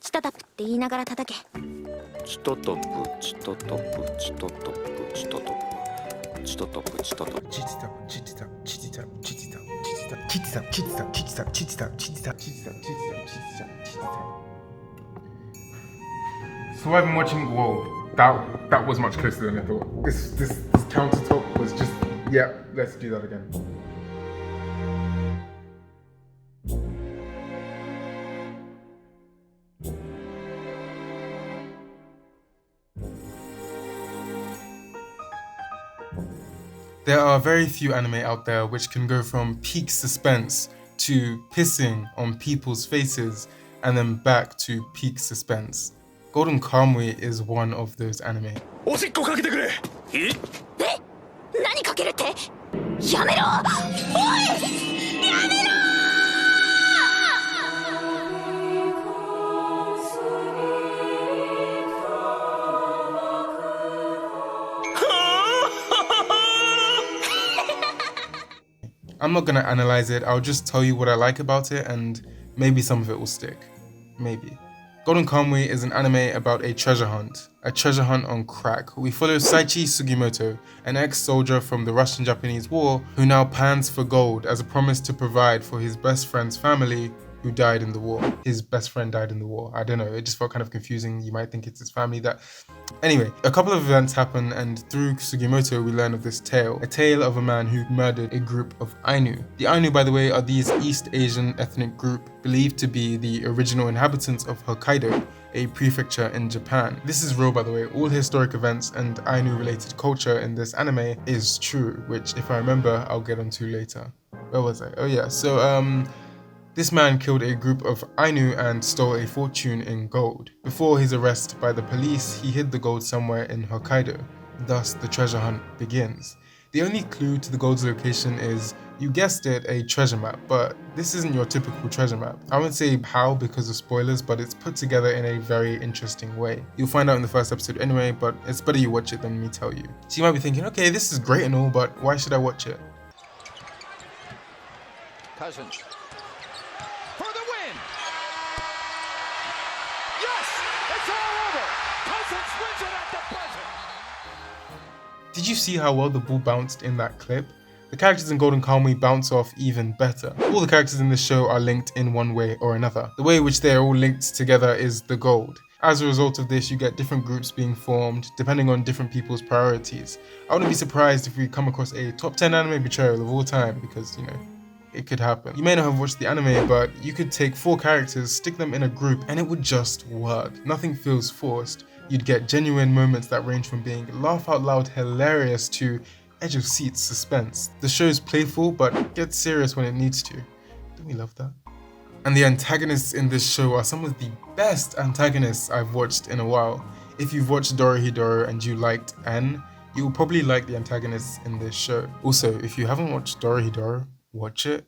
チタタプって言いながら叩け。チタタプ、チタタプ、チタタプ、チタタプ、チタタプ、チタタプ。チチタプ、チチタプ、チチタプ、チチタプ、チチタプ、チチタプ、チチタプ、チチタプ、チチタプ、チチタプ、チチタプ、チチタプ、チチタプ、チチタプ、チチタプ、チチタプ。So I've been watching. Whoa, that was much closer than I thought. This counter top was just. Yeah, let's do that again. There are very few anime out there which can go from peak suspense to pissing on people's faces and then back to peak suspense. Golden Kamuy is one of those anime. え？何かけるって？やめろ！おい！やめろ！ I'm not gonna analyze it, I'll just tell you what I like about it and maybe some of it will stick. Maybe. Golden Kamuy is an anime about a treasure hunt on crack. We follow Saichi Sugimoto, an ex-soldier from the Russian-Japanese War who now pans for gold as a promise to provide for his best friend's family who died in the war. His best friend died in the war. I don't know, it just felt kind of confusing. You might think it's his family that... Anyway, a couple of events happen and through Sugimoto we learn of this tale. A tale of a man who murdered a group of Ainu. The Ainu, by the way, are these East Asian ethnic group believed to be the original inhabitants of Hokkaido, a prefecture in Japan. This is real, by the way. All historic events and Ainu related culture in this anime is true, which if I remember, I'll get onto later. Where was I? Oh yeah, so this man killed a group of Ainu and stole a fortune in gold. Before his arrest by the police, he hid the gold somewhere in Hokkaido. Thus, the treasure hunt begins. The only clue to the gold's location is, you guessed it, a treasure map, but this isn't your typical treasure map. I won't say how because of spoilers, but it's put together in a very interesting way. You'll find out in the first episode anyway, but it's better you watch it than me tell you. So you might be thinking, okay, this is great and all, but why should I watch it? Cousins. For the win! Yes! It's all over! Cousins wins it at the buzzer! Did you see how well the ball bounced in that clip? The characters in Golden Kamuy bounce off even better. All the characters in this show are linked in one way or another. The way in which they are all linked together is the gold. As a result of this, you get different groups being formed depending on different people's priorities. I wouldn't be surprised if we come across a top 10 anime betrayal of all time because, you know, it could happen. You may not have watched the anime, but you could take 4 characters, stick them in a group, and it would just work. Nothing feels forced. You'd get genuine moments that range from being laugh out loud hilarious to edge of seat suspense. The show is playful, but gets serious when it needs to. Don't we love that? And the antagonists in this show are some of the best antagonists I've watched in a while. If you've watched Dorohedoro and you liked N, you will probably like the antagonists in this show. Also, if you haven't watched Dorohedoro, watch it.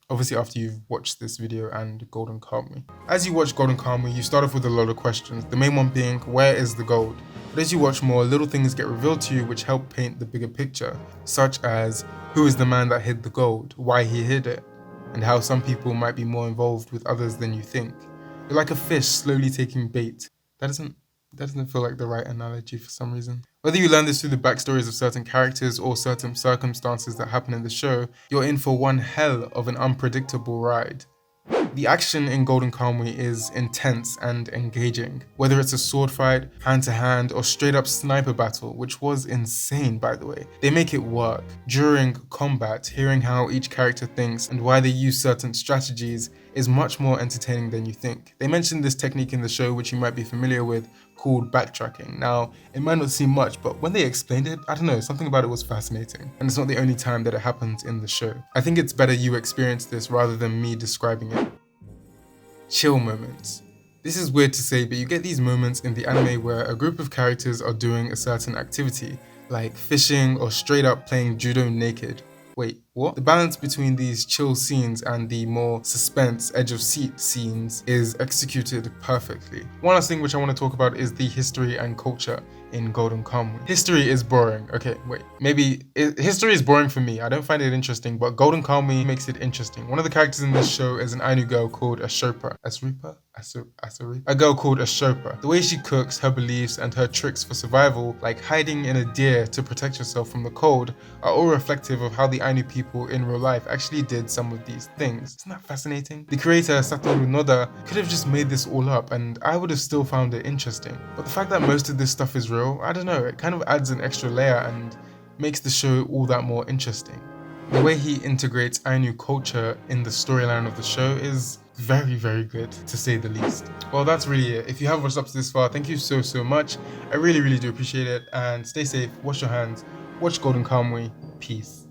Obviously after you've watched this video and Golden Kamuy. As you watch Golden Kamuy, you start off with a lot of questions, the main one being, where is the gold? But as you watch more, little things get revealed to you which help paint the bigger picture, such as, who is the man that hid the gold, why he hid it, and how some people might be more involved with others than you think. You're like a fish slowly taking bait. That doesn't feel like the right analogy for some reason. Whether you learn this through the backstories of certain characters or certain circumstances that happen in the show, you're in for one hell of an unpredictable ride. The action in Golden Kamuy is intense and engaging, whether it's a sword fight, hand-to-hand, or straight-up sniper battle, which was insane by the way. They make it work. During combat, hearing how each character thinks and why they use certain strategies is much more entertaining than you think. They mentioned this technique in the show which you might be familiar with, called backtracking. Now, it might not seem much, but when they explained it, I don't know, something about it was fascinating. And it's not the only time that it happens in the show. I think it's better you experience this rather than me describing it. Chill moments. This is weird to say, but you get these moments in the anime where a group of characters are doing a certain activity, like fishing or straight up playing judo naked. Wait, what? The balance between these chill scenes and the more suspense, edge of seat scenes is executed perfectly. One last thing which I want to talk about is the history and culture. in Golden Kamuy. History is boring. Okay, wait. History is boring for me. I don't find it interesting, but Golden Kamuy makes it interesting. One of the characters in this show is an Ainu girl called Ashopa. A girl called Ashopa. The way she cooks, her beliefs, and her tricks for survival, like hiding in a deer to protect herself from the cold, are all reflective of how the Ainu people in real life actually did some of these things. Isn't that fascinating? The creator, Satoru Noda, could have just made this all up and I would have still found it interesting. But the fact that most of this stuff is real, I don't know, it kind of adds an extra layer and makes the show all that more interesting. The way he integrates Ainu culture in the storyline of the show is very, very good, to say the least. Well, that's really it. If you have watched up to this far, thank you so much. I really do appreciate it. And stay safe, wash your hands, watch Golden Kamuy. Peace.